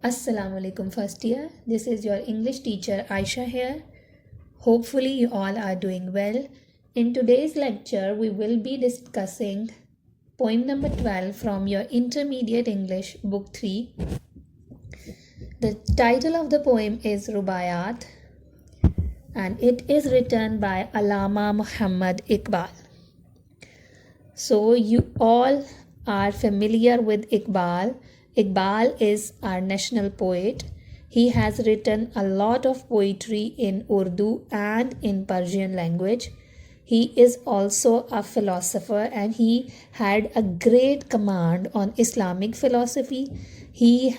Assalamu alaikum first year. This is your English teacher Aisha here. Hopefully you all are doing well. In today's lecture we will be discussing poem number 12 from your Intermediate English book 3. The title of the poem is Rubaiyat and it is written by Allama Muhammad Iqbal. So you all are familiar with Iqbal. Iqbal is our national poet. He has written a lot of poetry in Urdu and in Persian language. He is also a philosopher and he had a great command on Islamic philosophy. He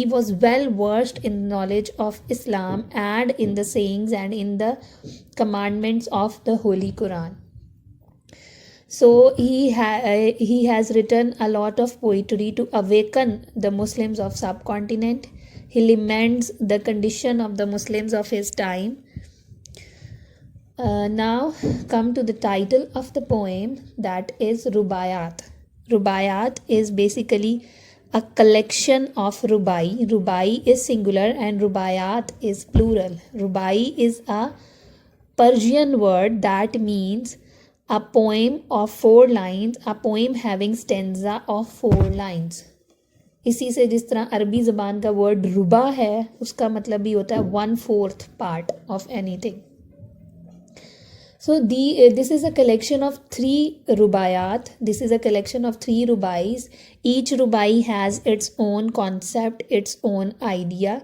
was well versed in knowledge of Islam and in the sayings and in the commandments of the Holy Quran. So he has written a lot of poetry to awaken the Muslims of subcontinent. He laments the condition of the Muslims of his time. Now come to the title of the poem, that is Rubaiyat. Rubaiyat is basically a collection of rubai. Rubai is singular and Rubaiyat is plural. Rubai is a Persian word that means a poem of 4 lines, a poem having stanza of 4 lines. इसी से जिस तरह अरबी ज़बान का word रुबा है उसका मतलब भी होता है 1/4 part of anything. So this is a collection of 3 rubaiyat. This is a collection of 3 rubais. Each rubai has its own concept, its own idea.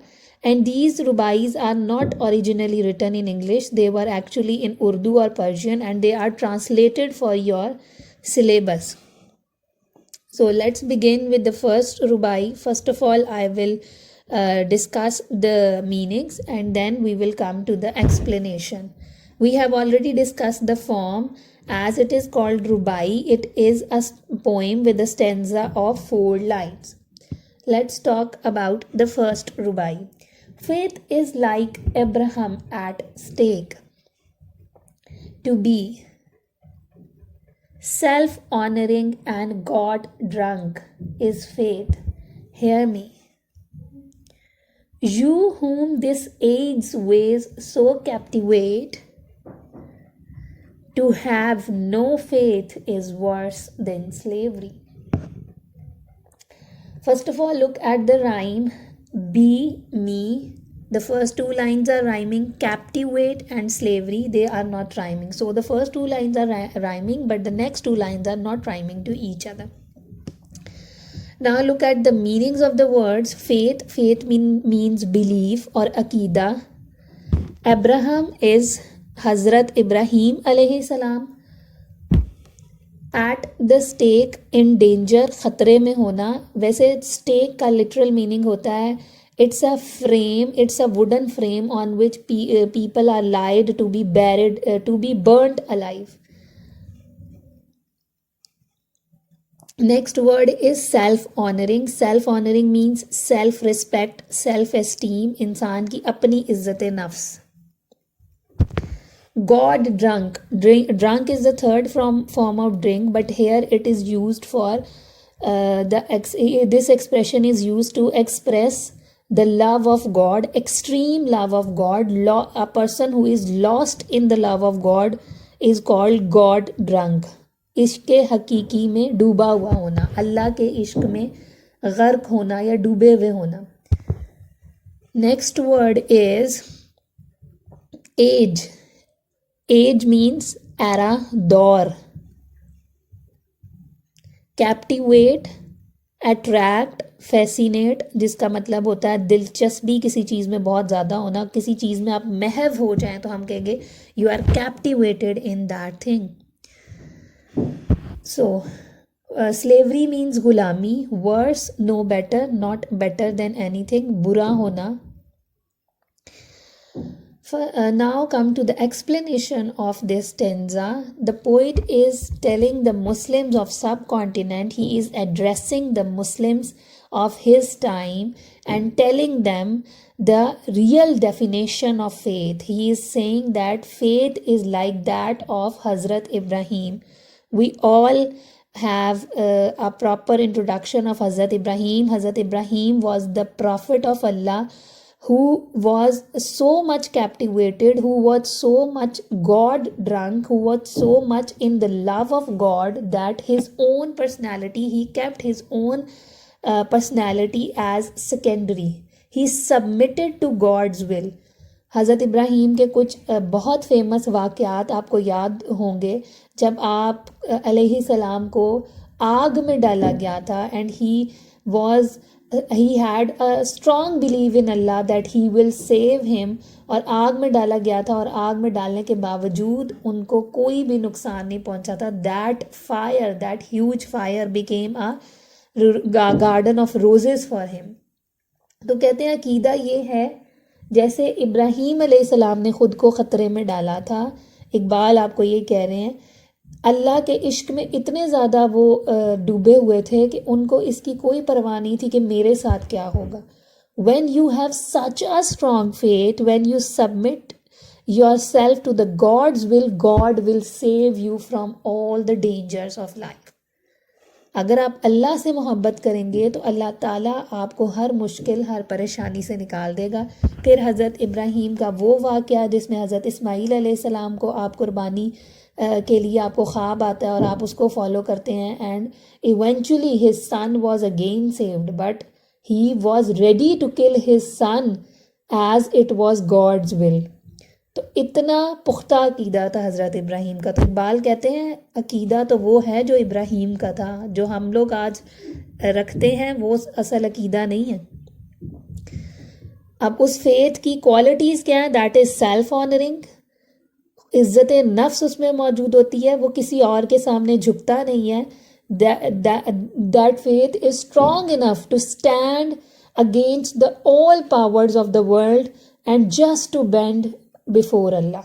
And these rubais are not originally written in English. They were actually in Urdu or Persian and they are translated for your syllabus. So let's begin with the first rubai. First of all, I will discuss the meanings and then we will come to the explanation. We have already discussed the form. As it is called rubai, it is a poem with a stanza of 4 lines. Let's talk about the first rubai. Faith is like Abraham at stake. To be self-honoring and God drunk is faith. Hear me. You whom this age's ways so captivate, to have no faith is worse than slavery. First of all, look at the rhyme. Be me. The first 2 lines are rhyming. Captivate and slavery, they are not rhyming. So the first 2 lines are rhyming, but the next 2 lines are not rhyming to each other. Now look at the meanings of the words. Faith. Faith means belief or aqidah. Abraham is Hazrat Ibrahim alayhi salam. At the stake, in danger, खतरे में होना. वैसे stake का literal meaning होता है it's a frame, it's a wooden frame on which people are lied to be buried, to be burnt alive. Next word is self-honoring. Self-honoring means self-respect, self-esteem, इंसान की अपनी इज्जत नफ्स. God drunk. Drunk is the third form of drink, but here it is used for this expression is used to express the love of God, extreme love of God. A person who is lost in the love of God is called God drunk. इश्क हकीकी में डूबा हुआ होना, अल्लाह के इश्क में गर्क होना या डूबे हुए होना. Next word is age. Age means era, दौर. Captivate, attract, fascinate, जिसका मतलब होता है दिलचस्पी, किसी चीज़ में बहुत ज़्यादा होना. किसी चीज़ में आप महव हो जाएं तो हम कहेंगे you are captivated in that thing. So slavery means gulami. Worse, no better, not better than anything. बुरा होना. Now come to the explanation of this stanza. The poet is telling the Muslims of subcontinent, he is addressing the Muslims of his time and telling them the real definition of faith. He is saying that faith is like that of Hazrat Ibrahim. We all have a proper introduction of Hazrat Ibrahim. Hazrat Ibrahim was the prophet of Allah who was so much captivated, who was so much God drunk, who was so much in the love of God that his own personality, he kept his own personality as secondary. He submitted to God's will. हज़रत इब्राहीम के कुछ बहुत famous वाक़यात आपको याद होंगे जब आप अलैहिस्सलाम को आग में डाला गया था and he had a strong believe in Allah that he will save him, और आग में डाला गया था और आग में डालने के बावजूद उनको कोई भी नुकसान नहीं पहुंचा था. That huge fire became a garden of roses for him. तो कहते हैं अकीदा ये है जैसे इब्राहीम अलैहिस्सलाम ने ख़ुद को ख़तरे में डाला था. इकबाल आपको ये कह रहे हैं अल्लाह के इश्क में इतने ज़्यादा वो डूबे हुए थे कि उनको इसकी कोई परवाह नहीं थी कि मेरे साथ क्या होगा. When you have such a strong faith, when you submit yourself to the God's will, God will save you from all the dangers of life. अगर आप अल्लाह से मोहब्बत करेंगे तो अल्लाह ताला आपको हर मुश्किल, हर परेशानी से निकाल देगा. फिर हज़रत इब्राहीम का वो वाक़या जिसमें हज़रत इस्माईल अलैहिस्सलाम को आप कुर्बानी के लिए आपको ख्वाब आता है और आप उसको फॉलो करते हैं and eventually his son was again saved, but he was ready to kill his son as it was God's will. तो इतना पुख्ता अकीदा था हज़रत इब्राहीम का. तो इकबाल कहते हैं अकीदा तो वो है जो इब्राहीम का था, जो हम लोग आज रखते हैं वो असल अकीदा नहीं है. अब उस फेथ की क्वालिटीज़ क्या है? दैट इज़ सेल्फ ऑनरिंग, इज़्ज़त नफ्स उसमें मौजूद होती है, वो किसी और के सामने झुकता नहीं है. That faith is strong enough to stand against the all powers of the world and just to bend before Allah.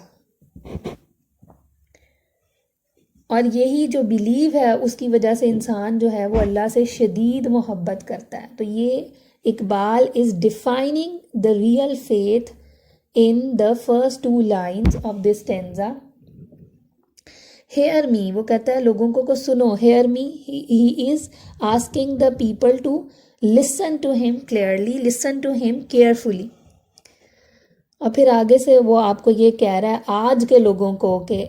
और यही जो बिलीव है उसकी वजह से इंसान जो है वो अल्लाह से शदीद मोहब्बत करता है. तो ये Iqbal is defining the real faith in the first two lines of this stanza. Hear me, वो कहता है लोगों को सुनो. Hear me, he is asking the people to listen to him clearly, listen to him carefully. और फिर आगे से वो आपको ये कह रहा है आज के लोगों को कि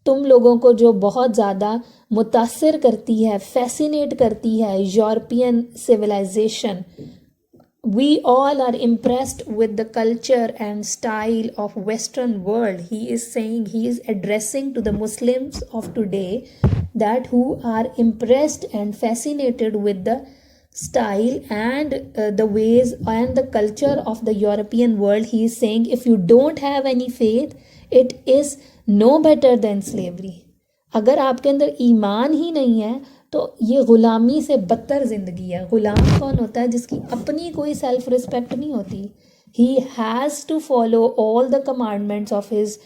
तुम लोगों को जो बहुत ज़्यादा मुतासिर करती है, फैसिनेट करती है European civilisation. We all are impressed with the culture and style of Western world. He is saying, he is addressing to the Muslims of today that who are impressed and fascinated with the style and the ways and the culture of the European world. He is saying if you don't have any faith, it is no better than slavery. अगर आपके अंदर ईमान ही नहीं है तो ये ग़ुलामी से बदतर ज़िंदगी है. ग़ुलाम कौन होता है? जिसकी अपनी कोई सेल्फ रिस्पेक्ट नहीं होती. He has to follow all the commandments of his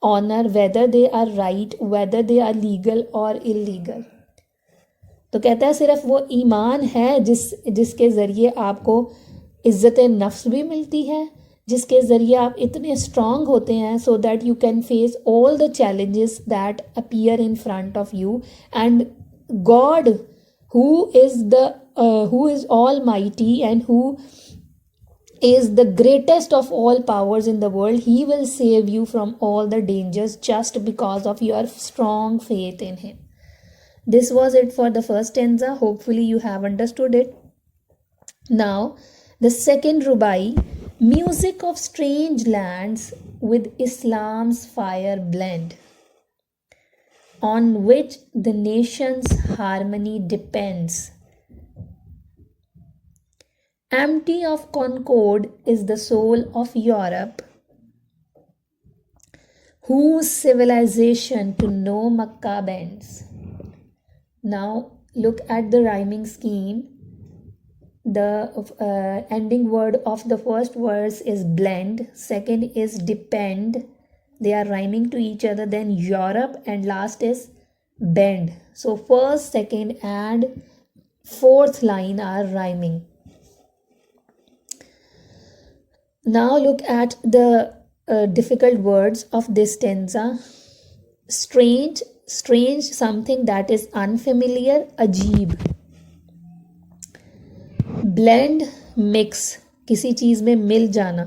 honour whether they are right, whether they are legal or illegal. तो कहता है सिर्फ वो ईमान है जिसके ज़रिए आपको इज़्ज़त नफ्स भी मिलती है, जिसके ज़रिए आप इतने स्ट्रॉन्ग होते हैं so that you can face all the challenges that appear in front of you. And God, who is almighty and who is the greatest of all powers in the world, he will save you from all the dangers just because of your strong faith in him. This was it for the first stanza. Hopefully you have understood it. Now the second rubai, music of strange lands with Islam's fire blend, on which the nation's harmony depends. Empty of concord is the soul of Europe, whose civilization to no Makkah bends. Now look at the rhyming scheme. The ending word of the first verse is blend, second is depend. They are rhyming to each other. Then Europe and last is bend. So first, second and fourth line are rhyming. Now look at the difficult words of this stanza. Strange strange something that is unfamiliar, अजीब। Blend, mix, किसी चीज में मिल जाना।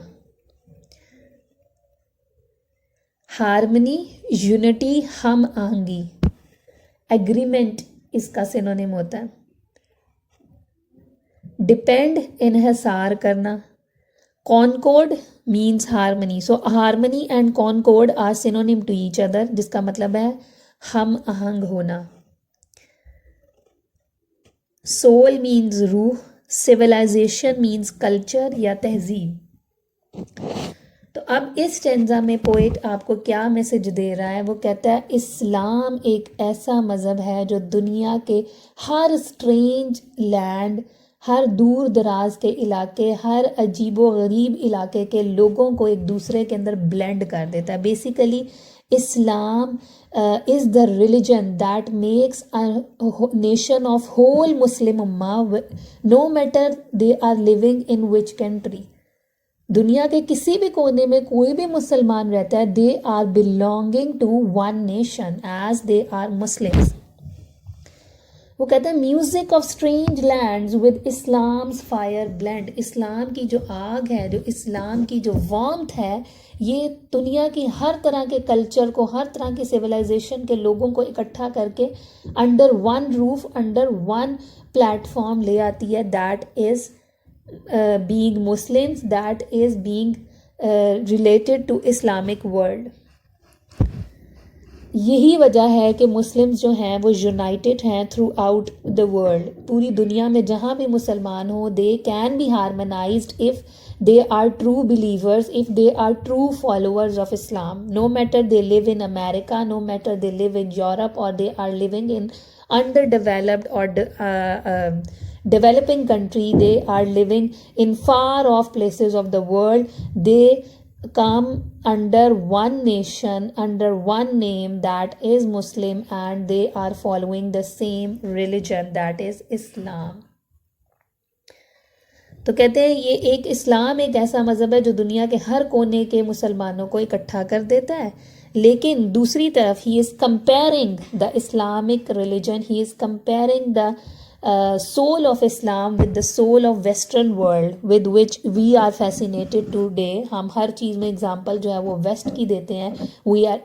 Harmony, unity, हम आहंगी। Agreement इसका synonym होता है। Depend, इन्हिसार करना। Concord means harmony, so harmony and concord are synonym to each other, जिसका मतलब है हम आहंग होना। सोल मीन्स रूह, सिविलाइजेशन मीन्स कल्चर या तहजीब। तो अब इस स्टेंजा में पोएट आपको क्या मैसेज दे रहा है, वो कहता है इस्लाम एक ऐसा मज़हब है जो दुनिया के हर स्ट्रेंज लैंड, हर दूर दराज के इलाके, हर अजीबो गरीब इलाके के लोगों को एक दूसरे के अंदर ब्लेंड कर देता है। Basically Islam is the religion that makes a nation of whole Muslim ummah, no matter they are living in which country. दुनिया के किसी भी कोने में कोई भी मुसलमान रहता है, they are belonging to one nation as they are Muslims. वो कहता है music of strange lands with Islam's fire blend. इस्लाम की जो आग है, जो इस्लाम की जो वार्मथ है, ये दुनिया की हर तरह के कल्चर को, हर तरह के सिविलाइजेशन के लोगों को इकट्ठा करके under one roof, under one platform ले आती है। That is being Muslims, that is being related to Islamic world. यही वजह है कि मुस्लिम्स जो हैं वो यूनाइटेड हैं थ्रू आउट द वर्ल्ड। पूरी दुनिया में जहाँ भी मुसलमान हो, they can be harmonised if they are true believers, if they are true followers of Islam, no matter they live in America, no matter they live in Europe, or they are living in underdeveloped or developing country, they are living in far off places of the world, they come under one nation, under one name, that is Muslim, and they are following the same religion, that is Islam. तो कहते हैं ये एक इस्लाम एक ऐसा मज़हब है जो दुनिया के हर कोने के मुसलमानों को इकट्ठा कर देता है। लेकिन दूसरी तरफ he is comparing the Islamic religion, he is comparing the soul of Islam with the soul of Western world with which we are fascinated today. हम हर चीज़ में एग्जाम्पल जो है वो वेस्ट की देते हैं. We are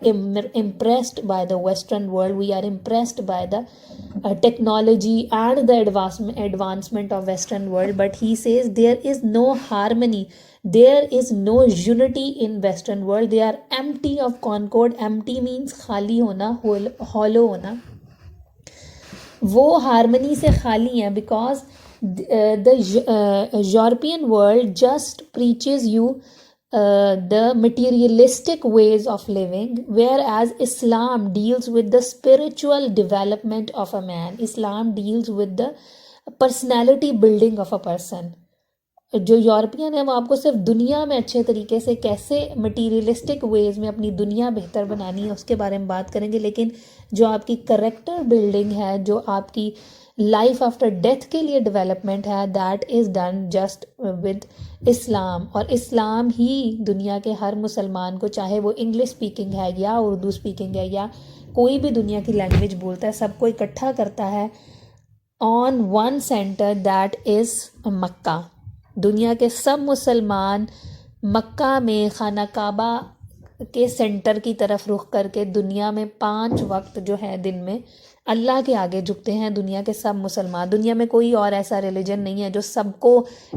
impressed by the Western world. We are impressed by the technology and the advancement of Western world. But he says there is no harmony. There is no unity in Western world. They are empty of concord. Empty means खाली होना, hollow होना. वो harmony से खाली हैं because the European world just preaches you the materialistic ways of living, whereas Islam deals with the spiritual development of a man. Islam deals with the personality building of a person. जो European है वो आपको सिर्फ दुनिया में अच्छे तरीके से कैसे मटीरियलिस्टिक वेज में अपनी दुनिया बेहतर बनानी है उसके बारे में बात करेंगे, लेकिन जो आपकी करेक्टर बिल्डिंग है, जो आपकी लाइफ आफ्टर डेथ के लिए डेवलपमेंट है, that is done just with इस्लाम. और इस्लाम ही दुनिया के हर मुसलमान को, चाहे वो इंग्लिश स्पीकिंग है या उर्दू स्पीकिंग है या कोई भी दुनिया की लैंग्वेज बोलता है, सबको इकट्ठा करता है on one centre that is Mecca. दुनिया के सब मुसलमान मक्का में खाना काबा के सेंटर की तरफ रुख करके दुनिया में 5 वक्त जो है दिन में अल्लाह के आगे झुकते हैं. दुनिया के सब मुसलमान, दुनिया में कोई और ऐसा रिलीजन नहीं है जो सबको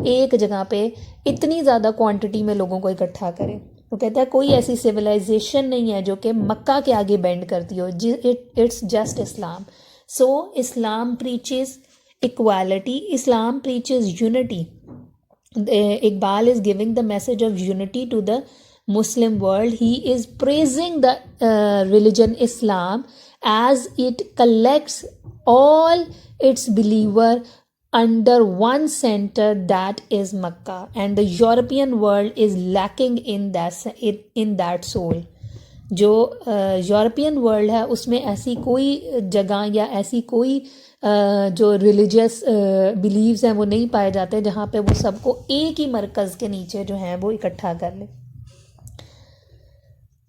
एक जगह पे इतनी ज़्यादा क्वांटिटी में लोगों को इकट्ठा करे. वो कहता है कोई ऐसी सिविलाइजेशन नहीं है जो कि मक्का के आगे बेंड करती हो. It's just Islam. So Islam preaches equality, Islam preaches unity. Iqbal is giving the message of unity to the Muslim world. He is praising the religion Islam as it collects all its believer under one center, that is Makkah, and the European world is lacking in that soul. जो European world है उसमें ऐसी कोई जगह या ऐसी कोई जो रिलीजियस बिलीव्स हैं वो नहीं पाए जाते जहाँ पे वो सबको एक ही मरकज़ के नीचे जो है वो इकट्ठा कर ले.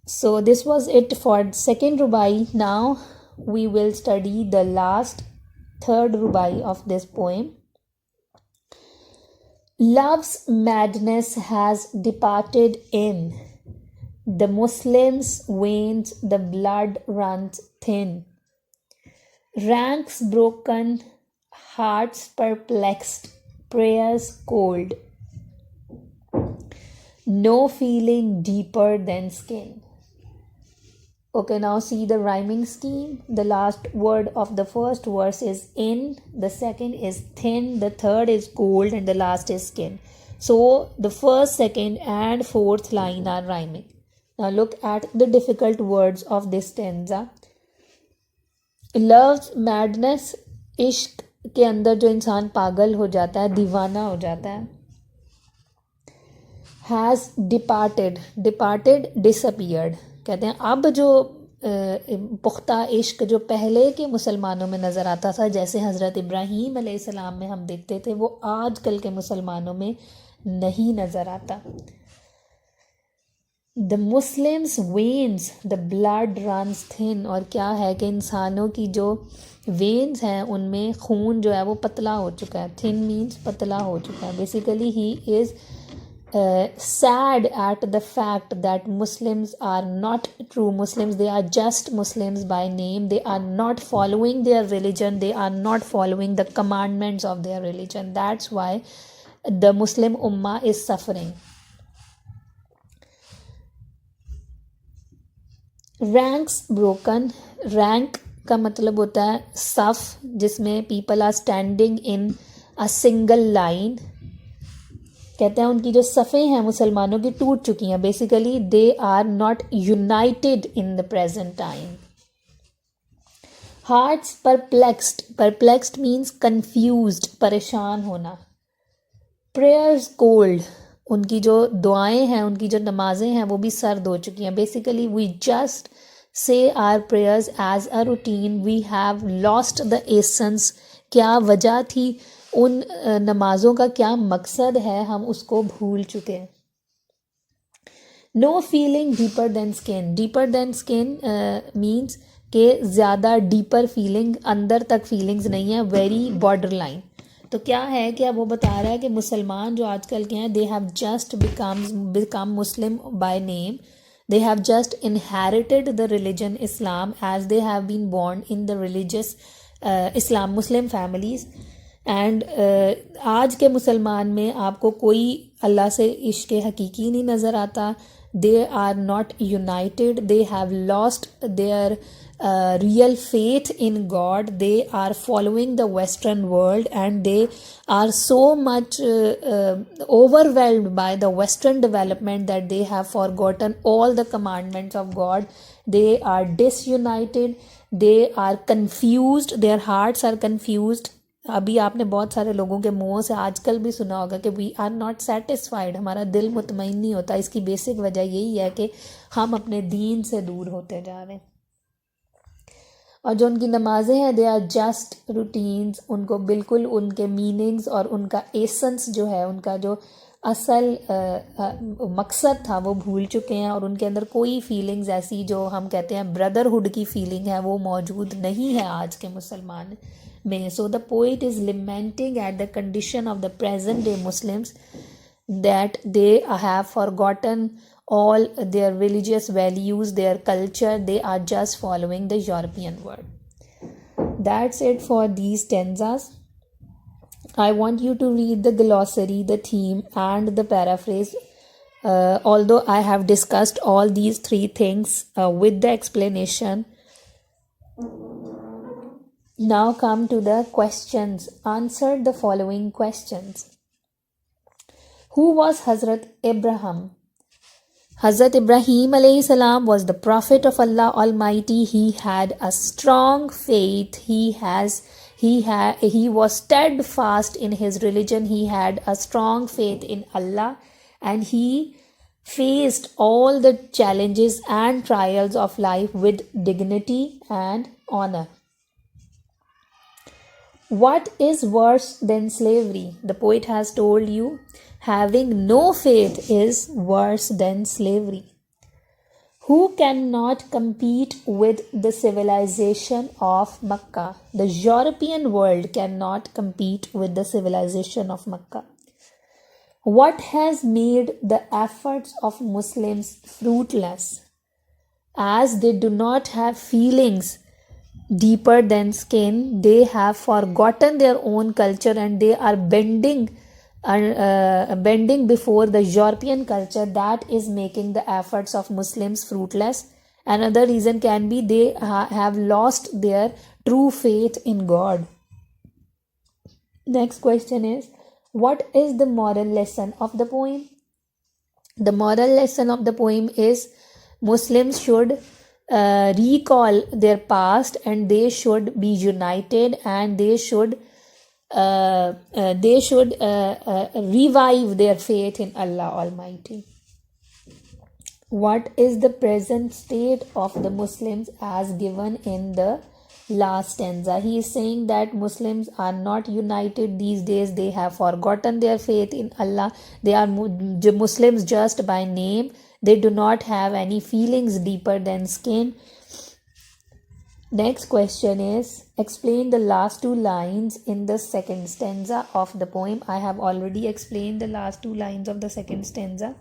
So this was it for second रुबाई. Now we will study the last third rubai of this poem. Love's madness has departed in the Muslims' veins, the blood runs thin. Ranks broken, hearts perplexed, prayers cold. No feeling deeper than skin. Okay, now see the rhyming scheme. The last word of the first verse is in, the second is thin, the third is cold, and the last is skin. So the first, second, and fourth line are rhyming. Now look at the difficult words of this stanza. Love's madness, इश्क के अंदर जो इंसान पागल हो जाता है, दीवाना हो जाता है. Has departed, departed, disappeared. कहते हैं अब जो पुख्ता इश्क जो पहले के मुसलमानों में नज़र आता था, जैसे हज़रत इब्राहीम अलैहिस्सलाम में हम देखते थे, वो आजकल के मुसलमानों में नहीं नज़र आता. The Muslims veins the blood runs thin. और क्या है कि इंसानों की जो वेन्स हैं उनमें खून जो है वो पतला हो चुका है. थिन मीन्स पतला हो चुका है. Basically he is sad at the fact that Muslims are not true Muslims. They are just Muslims by name. They are not following their religion. They are not following the commandments of their religion. That's why the Muslim Ummah is suffering. Ranks broken. Rank का मतलब होता है सफ़, जिसमें people are standing in a single line. कहते हैं उनकी जो सफ़ें हैं मुसलमानों की टूट चुकी हैं. Basically they are not united in the present time. Hearts perplexed. Perplexed means confused, परेशान होना. Prayers cold. उनकी जो दुआएं हैं, उनकी जो नमाजें हैं वो भी सर्द हो चुकी हैं. Basically we just say are prayers as a routine. We have lost the essence. क्या वजह थी उन नमाज़ों का, क्या मकसद है, हम उसको भूल चुके हैं. No feeling deeper than skin. Deeper than skin means के ज़्यादा डीपर फीलिंग, अंदर तक फीलिंग्स नहीं है, वेरी बॉर्डर लाइन. तो क्या है कि अब वो बता रहा है कि मुसलमान जो आजकल के हैं, they have just become Muslim by name. They have just inherited the religion Islam as they have been born in the religious Islam Muslim families. And आज के मुसलमान में आपको कोई अल्लाह से इश्क हकीकी नहीं नज़र आता. They are not united. They have lost their real faith in God. They are following the Western world and they are so much overwhelmed by the Western development that they have forgotten all the commandments of God. They are disunited. They are confused. Their hearts are confused. अभी आपने बहुत सारे लोगों के मुंहों से आजकल भी सुना होगा कि वी आर नॉट सेटिस्फाइड. हमारा दिल मुतमईन नहीं होता. इसकी बेसिक वजह यही है कि हम अपने दीन से दूर होते जा रहे हैं. और जो उनकी नमाज़ें हैं, दे आर जस्ट रूटीन्स. उनको बिल्कुल उनके मीनिंग्स और उनका एसेंस जो है, उनका जो असल मकसद था वो भूल चुके हैं. और उनके अंदर कोई फीलिंग्स ऐसी जो हम कहते हैं ब्रदरहुड की फीलिंग है वो मौजूद नहीं है आज के मुसलमान में. So the poet is lamenting at the condition of the present day Muslims that they have forgotten all their religious values, their culture. They are just following the European world. That's it for these stanzas. I want you to read the glossary, the theme, and the paraphrase. Although I have discussed all these three things with the explanation. Now come to the questions. Answer the following questions. Who was Hazrat Ibrahim? Hazrat Ibrahim alayhi salam was the prophet of Allah Almighty. He had a strong faith. He was steadfast in his religion. He had a strong faith in Allah, and he faced all the challenges and trials of life with dignity and honor. What is worse than slavery? The poet has told you, having no faith is worse than slavery. Who cannot compete with the civilization of Makkah? The European world cannot compete with the civilization of Makkah. What has made the efforts of Muslims fruitless? As they do not have feelings deeper than skin, they have forgotten their own culture and they are bending before the European culture. That is making the efforts of Muslims fruitless. Another reason can be they have lost their true faith in God. Next question is, what is the moral lesson of the poem? The moral lesson of the poem is Muslims should recall their past and they should be united and they should revive their faith in Allah Almighty. What is the present state of the Muslims as given in the last stanza? He is saying that Muslims are not united these days. They have forgotten their faith in Allah. They are Muslims just by name. They do not have any feelings deeper than skin. Next question is, explain the last two lines in the second stanza of the poem. I have already explained the last two lines of the second stanza.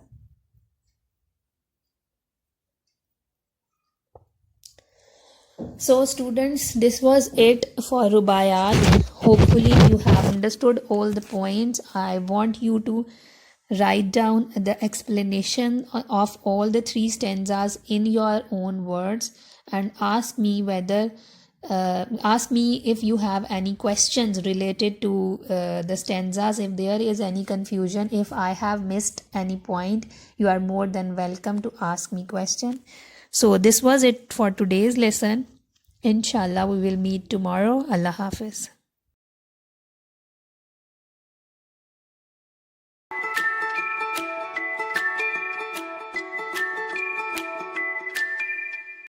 So students, this was it for Rubaiyat. Hopefully you have understood all the points. I want you to write down the explanation of all the three stanzas in your own words and ask me if you have any questions related to the stanzas. If there is any confusion, if I have missed any point, you are more than welcome to ask me question. So this was it for today's lesson. Inshallah, we will meet tomorrow. Allah Hafiz.